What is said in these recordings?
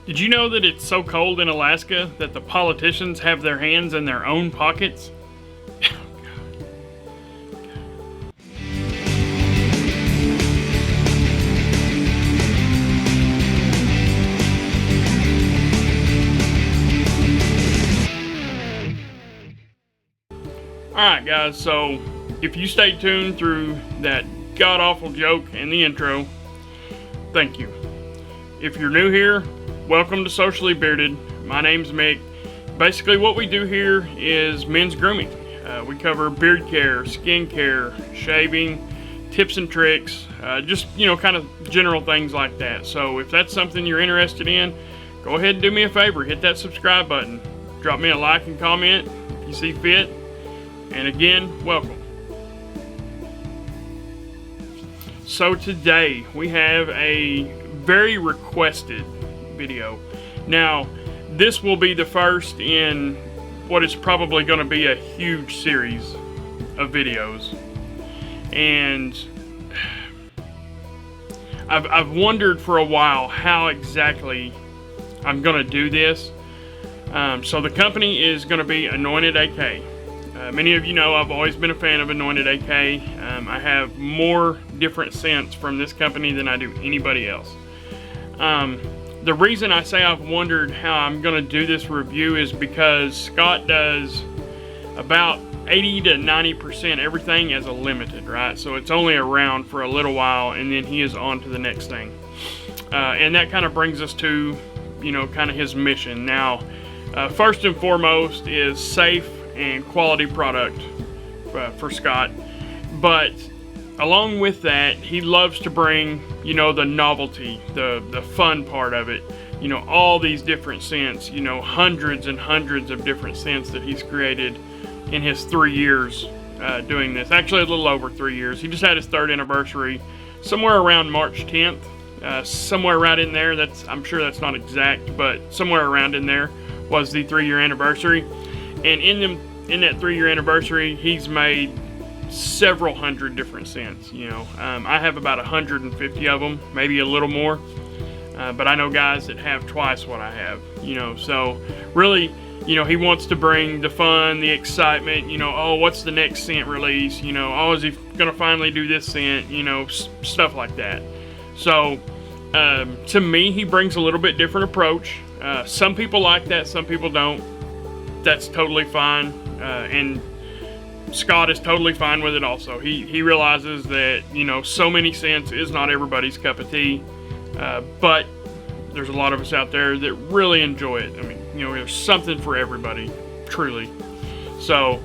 Did you know that it's so cold in Alaska that the politicians have their hands in their own pockets? Alright guys, so if you stayed tuned through that god-awful joke in the intro, thank you. If you're new here, welcome to Socially Bearded. My name's Mick. Basically what we do here is men's grooming. We cover beard care, skin care, shaving, tips and tricks, just, kind of general things like that. So if that's something you're interested in, go ahead and do me a favor. Hit that subscribe button. Drop me a like and comment if you see fit. And again, welcome. So today we have a very requested video. Now, this will be the first in what is probably going to be a huge series of videos. And I've wondered for a while how exactly I'm going to do this. So the company is going to be Anointed AK. Many of you know I've always been a fan of Anointed AK. I have more different scents from this company than I do anybody else. The reason I say I've wondered how I'm going to do this review is because Scott does about 80 to 90% everything as a limited, right? So it's only around for a little while and then he is on to the next thing. And that kind of brings us to, kind of his mission. Now, first and foremost is safe and quality product for Scott, but along with that he loves to bring the novelty, the fun part of it, all these different scents, hundreds and hundreds of different scents that he's created in his 3 years doing this. Actually a little over 3 years. He just had his 3rd anniversary somewhere around March 10th, somewhere right in there. I'm sure that's not exact, but somewhere around in there was the 3-year anniversary. And in that 3-year anniversary, he's made several hundred different scents. I have about 150 of them, maybe a little more. But I know guys that have twice what I have. So really, he wants to bring the fun, the excitement. Oh, what's the next scent release? Oh, is he gonna finally do this scent? Stuff like that. So to me, he brings a little bit different approach. Some people like that, some people don't. That's totally fine, and Scott is totally fine with it also. He realizes that, so many scents is not everybody's cup of tea, but there's a lot of us out there that really enjoy it. I mean, there's something for everybody, truly. So,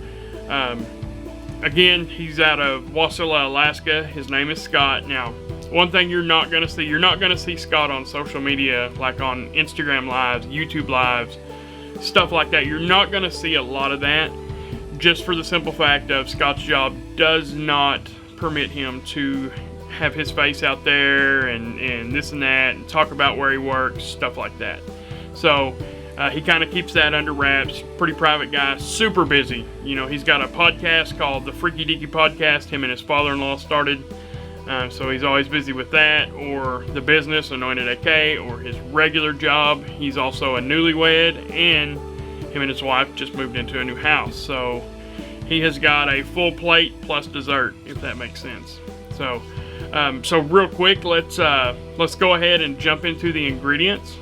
again, he's out of Wasilla, Alaska. His name is Scott. Now, one thing you're not going to see Scott on social media, like on Instagram Lives, YouTube Lives, stuff like that. You're not going to see a lot of that, just for the simple fact of Scott's job does not permit him to have his face out there and this and that and talk about where he works, stuff like that. So he kind of keeps that under wraps. Pretty private guy, super busy. He's got a podcast called the Freaky Deaky Podcast. Him and his father-in-law started. So he's always busy with that, or the business, Anointed AK, or his regular job. He's also a newlywed, and him and his wife just moved into a new house. So he has got a full plate plus dessert, if that makes sense. So, so real quick, let's go ahead and jump into the ingredients.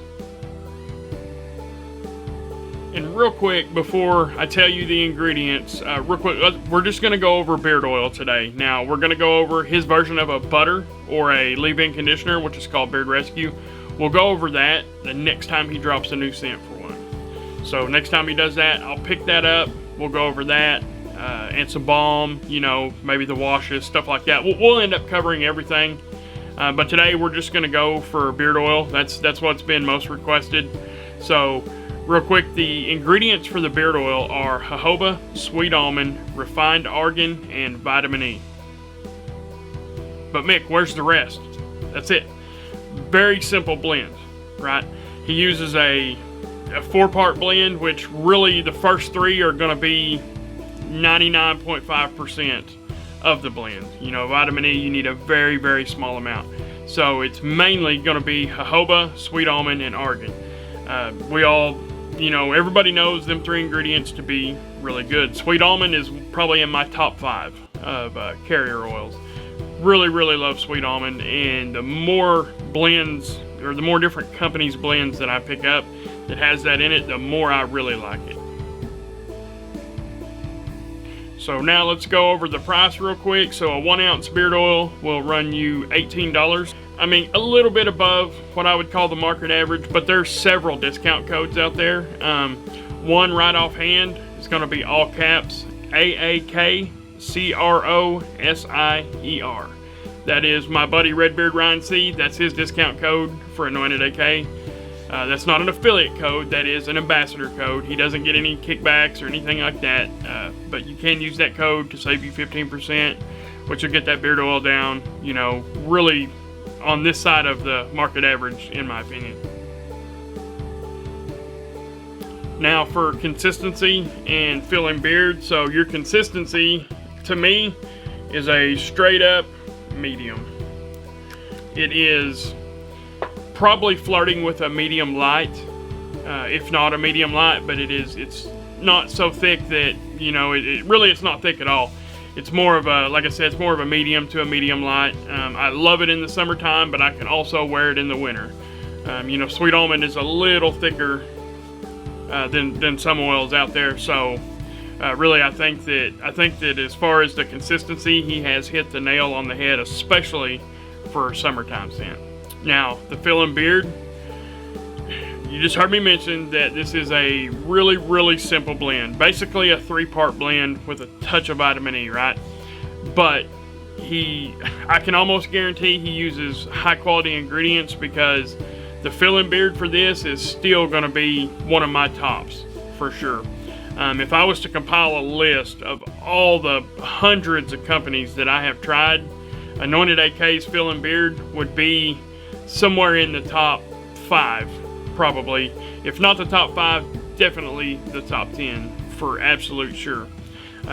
And real quick, before I tell you the ingredients, real quick, we're just going to go over beard oil today. Now, we're going to go over his version of a butter or a leave-in conditioner, which is called Beard Rescue. We'll go over that the next time he drops a new scent for one. So next time he does that, I'll pick that up. We'll go over that and some balm, maybe the washes, stuff like that. We'll end up covering everything. But today we're just going to go for beard oil. That's what's been most requested. So real quick, the ingredients for the beard oil are jojoba, sweet almond, refined argan, and vitamin E. But Mick, where's the rest? That's it. Very simple blend, right? He uses a 4-part blend, which really the first 3 are going to be 99.5% of the blend. Vitamin E, you need a very, very small amount. So it's mainly going to be jojoba, sweet almond, and argan. We all, you know, everybody knows them 3 ingredients to be really good. Sweet almond is probably in my top 5 of carrier oils. Really, really love sweet almond, and the more blends, or the more different companies' blends that I pick up that has that in it, the more I really like it. So now let's go over the price real quick. So a 1 ounce beard oil will run you $18. I mean, a little bit above what I would call the market average, but there's several discount codes out there. One right offhand is going to be all caps AAKCROSIER. That is my buddy Redbeard Ryan C. That's his discount code for Anointed AK. That's not an affiliate code, that is an ambassador code. He doesn't get any kickbacks or anything like that, but you can use that code to save you 15%, which will get that beard oil down, you know, really on this side of the market average, in my opinion. Now for consistency and filling beard. So your consistency, to me, is a straight up medium. It is probably flirting with a medium light, if not a medium light, but it's not so thick that, you know, it's not thick at all. It's more of a, like I said, it's more of a medium to a medium light. I love it in the summertime, but I can also wear it in the winter. You know, sweet almond is a little thicker than some oils out there, so really I think that as far as the consistency, he has hit the nail on the head, especially for summertime scent. Now, the filling beard, you just heard me mention that this is a really, really simple blend. Basically a 3-part blend with a touch of vitamin E, right? But I can almost guarantee he uses high quality ingredients, because the filling beard for this is still going to be one of my tops for sure. If I was to compile a list of all the hundreds of companies that I have tried, Anointed AK's filling beard would be somewhere in the top 5, probably. If not the top 5, definitely the top 10 for absolute sure.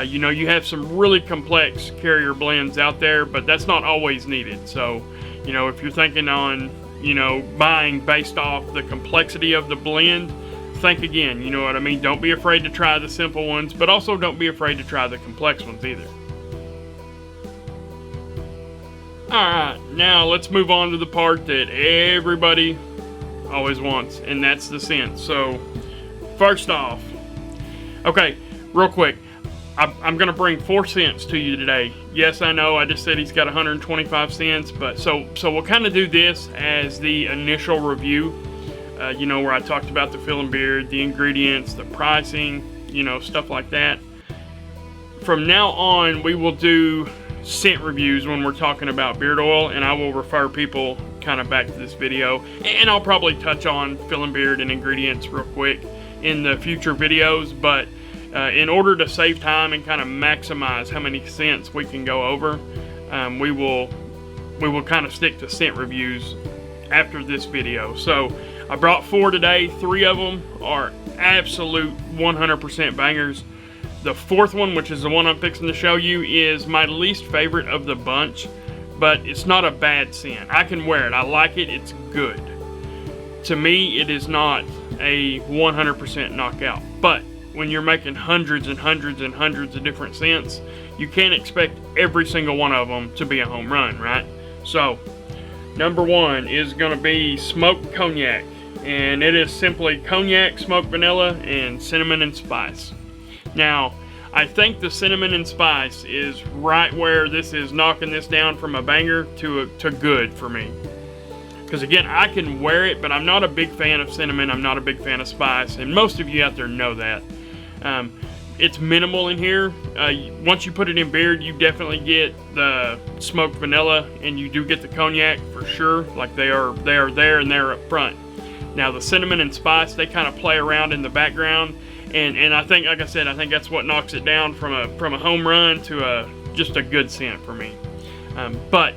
You know, you have some really complex carrier blends out there, but that's not always needed. So, you know, if you're thinking on, you know, buying based off the complexity of the blend, think again. You know what I mean? Don't be afraid to try the simple ones, but also don't be afraid to try the complex ones either. Alright, now let's move on to the part that everybody always wants, and that's the scent. So, first off, okay, real quick, I'm going to bring 4 scents to you today. Yes, I know, I just said he's got 125 scents, but so we'll kind of do this as the initial review, you know, where I talked about the filling beard, the ingredients, the pricing, you know, stuff like that. From now on, we will do scent reviews when we're talking about beard oil, and I will refer people kind of back to this video, and I'll probably touch on filling beard and ingredients real quick in the future videos, but in order to save time and kind of maximize how many scents we can go over, we will kind of stick to scent reviews after this video. So I brought 4 today. 3 of them are absolute 100% bangers. The 4th one, which is the one I'm fixing to show you, is my least favorite of the bunch, but it's not a bad scent. I can wear it. I like it. It's good. To me, it is not a 100% knockout, but when you're making hundreds and hundreds and hundreds of different scents, you can't expect every single one of them to be a home run, right? So, number 1 is going to be smoked cognac, and it is simply cognac, smoked vanilla, and cinnamon and spice. Now, I think the cinnamon and spice is right where this is knocking this down from a banger to good for me. Because again, I can wear it, but I'm not a big fan of cinnamon. I'm not a big fan of spice, and most of you out there know that. It's minimal in here. Once you put it in beard, you definitely get the smoked vanilla, and you do get the cognac for sure. Like they are there and they're up front. Now the cinnamon and spice, they kind of play around in the background. And I think, like I said, I think that's what knocks it down from a home run to just a good scent for me. But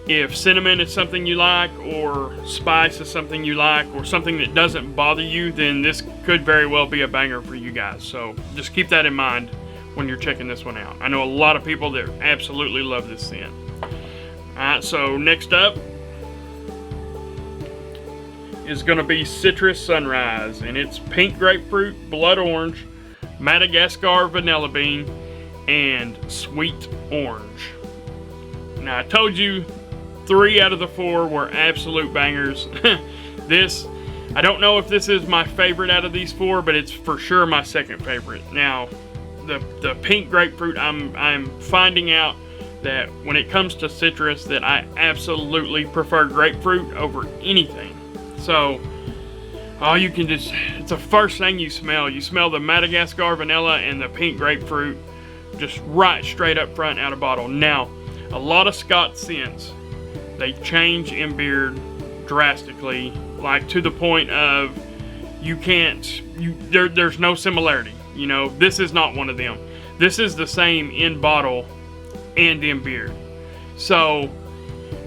if cinnamon is something you like, or spice is something you like, or something that doesn't bother you, then this could very well be a banger for you guys. So just keep that in mind when you're checking this one out. I know a lot of people that absolutely love this scent. Alright, so next up, is going to be Citrus Sunrise, and it's pink grapefruit, blood orange, Madagascar vanilla bean, and sweet orange. Now, I told you 3 out of the 4 were absolute bangers. This, I don't know if this is my favorite out of these 4, but it's for sure my second favorite. Now, the pink grapefruit, I'm finding out that when it comes to citrus, that I absolutely prefer grapefruit over anything. So, you can just, it's the first thing you smell. You smell the Madagascar vanilla and the pink grapefruit just right straight up front out of bottle. Now, a lot of Scott scents, they change in beard drastically, like to the point of there's no similarity. You know, this is not one of them. This is the same in bottle and in beard. So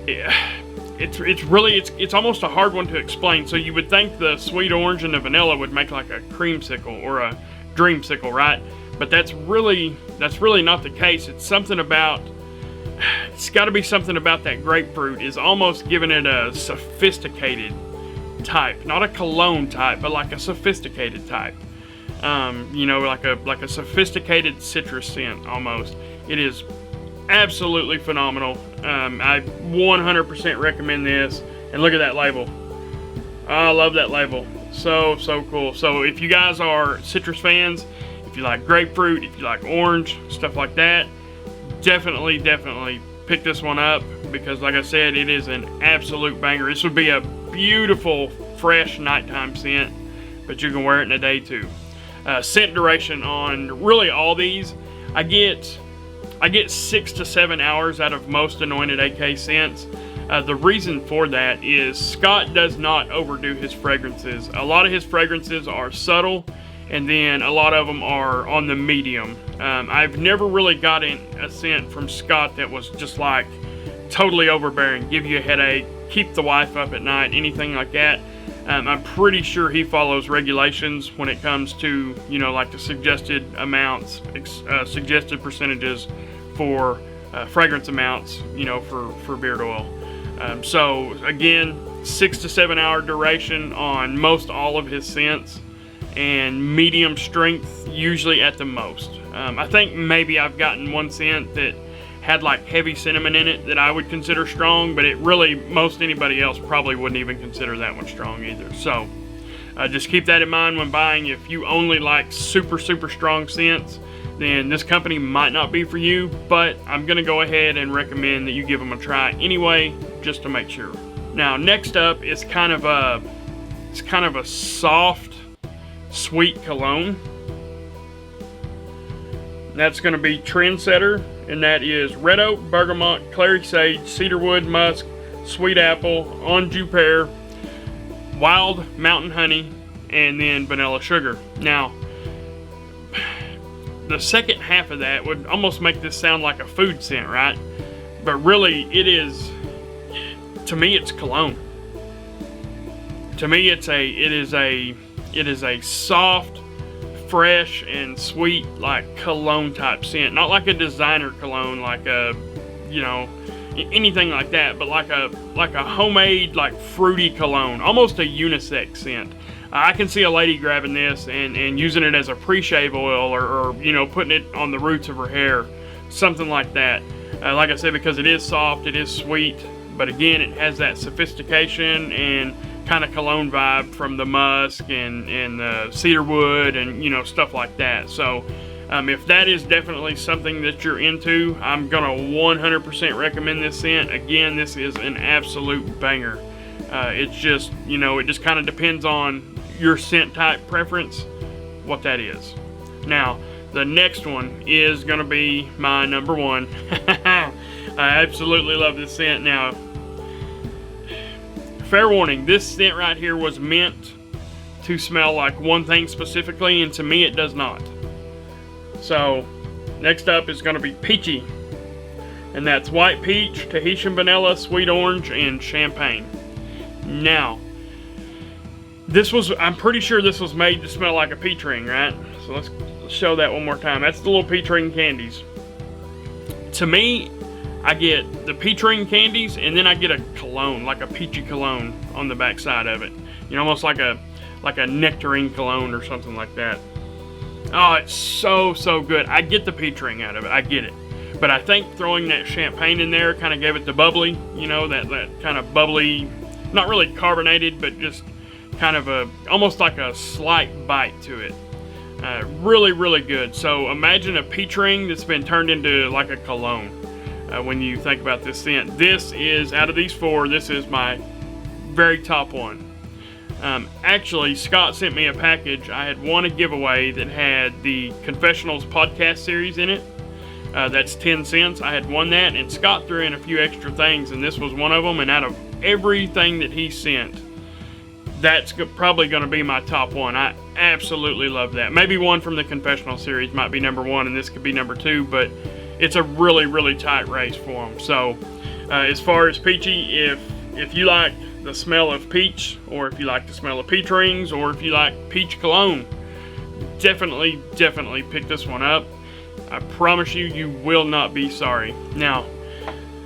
it's almost a hard one to explain. So you would think the sweet orange and the vanilla would make like a creamsicle or a dreamsicle, right? But that's really not the case. It's got to be something about that grapefruit is almost giving it a sophisticated type, not a cologne type, but like a sophisticated type. You know, like a sophisticated citrus scent almost. It is absolutely phenomenal. I 100% recommend this. And look at that label. I love that label. So cool. So if you guys are citrus fans, if you like grapefruit, if you like orange, stuff like that, definitely pick this one up, because like I said, it is an absolute banger. This would be a beautiful, fresh nighttime scent, but you can wear it in a day too. Scent duration on really all these, I get 6 to 7 hours out of most Anointed AK scents. The reason for that is Scott does not overdo his fragrances. A lot of his fragrances are subtle, and then a lot of them are on the medium. I've never really gotten a scent from Scott that was just like totally overbearing, give you a headache, keep the wife up at night, anything like that. I'm pretty sure he follows regulations when it comes to, you know, like the suggested amounts, suggested percentages for fragrance amounts, you know, for beard oil. So again, 6 to 7 hour duration on most all of his scents, and medium strength usually at the most. I think maybe I've gotten one scent that had like heavy cinnamon in it that I would consider strong, but it really, most anybody else probably wouldn't even consider that one strong either. So just keep that in mind when buying. If you only like super strong scents, then this company might not be for you, but I'm gonna go ahead and recommend that you give them a try anyway, just to make sure. Now next up is kind of a soft, sweet cologne. That's going to be Trendsetter, and that is red oak, bergamot, clary sage, cedarwood, musk, sweet apple, anjou pear, wild mountain honey, and then vanilla sugar. Now, the second half of that would almost make this sound like a food scent, right? But really, it is, to me, it's cologne. To me, it is a soft, fresh, and sweet, like cologne type scent. Not like a designer cologne, like a, you know, anything like that, but like a homemade, like fruity cologne, almost a unisex scent. I can see a lady grabbing this and using it as a pre-shave oil, or you know, putting it on the roots of her hair, something like that. Like I said, because it is soft, it is sweet, but again, it has that sophistication and kind of cologne vibe from the musk and the cedarwood and, you know, stuff like that. So if that is definitely something that you're into, I'm gonna 100% recommend this scent. Again, this is an absolute banger. It's just, you know, it just kind of depends on your scent type preference, what that is. Now, the next one is gonna be my number one. I absolutely love this scent. Now, fair warning, this scent right here was meant to smell like one thing specifically, and to me it does not. So, next up is going to be Peachy. And that's white peach, Tahitian vanilla, sweet orange, and champagne. Now, I'm pretty sure this was made to smell like a peach ring, right? So let's show that one more time. That's the little peach ring candies. To me, I get the peach ring candies, and then I get a cologne, like a peachy cologne on the back side of it. You know, almost like a nectarine cologne or something like that. Oh, it's so good. I get the peach ring out of it. I get it. But I think throwing that champagne in there kind of gave it the bubbly, you know, that kind of bubbly, not really carbonated, but just kind of almost like a slight bite to it. Really good. So imagine a peach ring that's been turned into like a cologne. When you think about this scent, this is, out of these four, this is my very top one. Actually, Scott sent me a package. I had won a giveaway that had the Confessionals podcast series in it. That's 10 cents. I had won that, and Scott threw in a few extra things, and this was one of them. And out of everything that he sent, that's probably going to be my top one. I absolutely love that. Maybe one from the Confessional series might be number one, and this could be number two, but it's a really tight race for them. So, as far as peachy, if you like the smell of peach, or if you like the smell of peach rings, or if you like peach cologne, definitely pick this one up. I promise you, you will not be sorry. Now,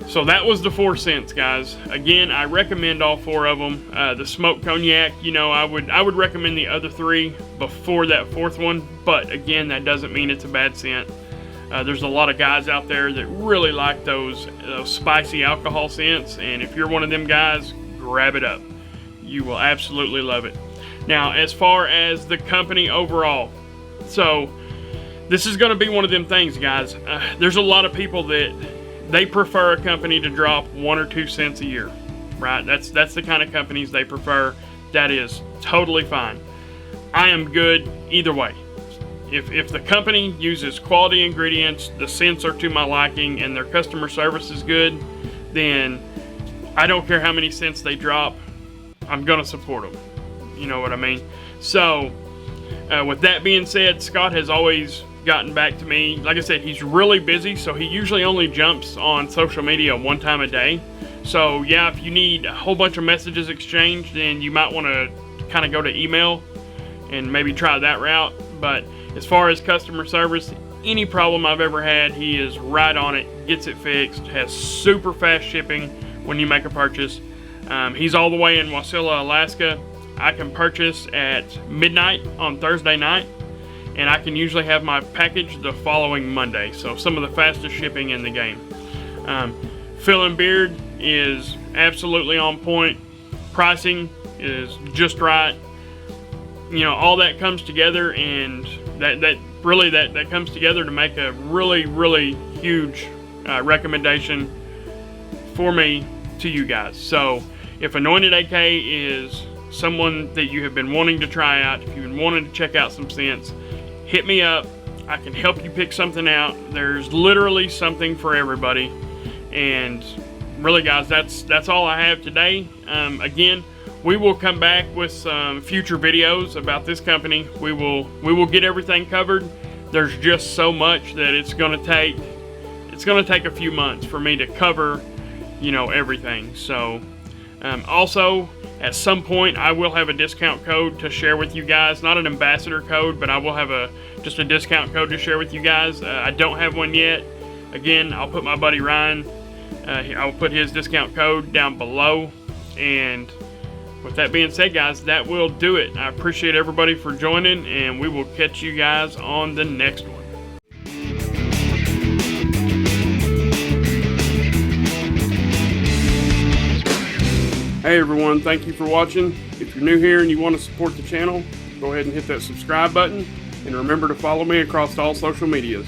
so that was the 4 scents, guys. Again, I recommend all 4 of them. The smoked cognac, you know, I would recommend the other 3 before that 4th one, but again, that doesn't mean it's a bad scent. There's a lot of guys out there that really like those spicy alcohol scents, and if you're one of them guys, grab it up. You will absolutely love it. Now, as far as the company overall, so this is going to be one of them things, guys. There's a lot of people that they prefer a company to drop 1 or 2 cents a year, right? That's the kind of companies they prefer. That is totally fine. I am good either way. If the company uses quality ingredients, the scents are to my liking, and their customer service is good, then I don't care how many cents they drop, I'm going to support them. You know what I mean? So, with that being said, Scott has always gotten back to me. Like I said, he's really busy, so he usually only jumps on social media 1 time a day. So, yeah, if you need a whole bunch of messages exchanged, then you might want to kind of go to email and maybe try that route. But as far as customer service, any problem I've ever had, he is right on it, gets it fixed, has super fast shipping when you make a purchase. He's all the way in Wasilla, Alaska. I can purchase at midnight on Thursday night, and I can usually have my package the following Monday. So some of the fastest shipping in the game. Fill and Beard is absolutely on point. Pricing is just right. You know, all that comes together, and that comes together to make a really huge recommendation for me to you guys. So if Anointed AK is someone that you have been wanting to try out, if you've been wanting to check out some scents, hit me up. I can help you pick something out. There's literally something for everybody. And really, guys, that's all I have today. Again, we will come back with some future videos about this company. We will get everything covered. There's just so much that it's going to take a few months for me to cover, you know, everything. So also, at some point, I will have a discount code to share with you guys. Not an ambassador code, but I will have just a discount code to share with you guys. I don't have one yet. Again, I'll put my buddy Ryan, I'll put his discount code down below. And with that being said, guys, that will do it. I appreciate everybody for joining, and we will catch you guys on the next one. Hey everyone, thank you for watching. If you're new here and you want to support the channel, go ahead and hit that subscribe button, and remember to follow me across all social medias.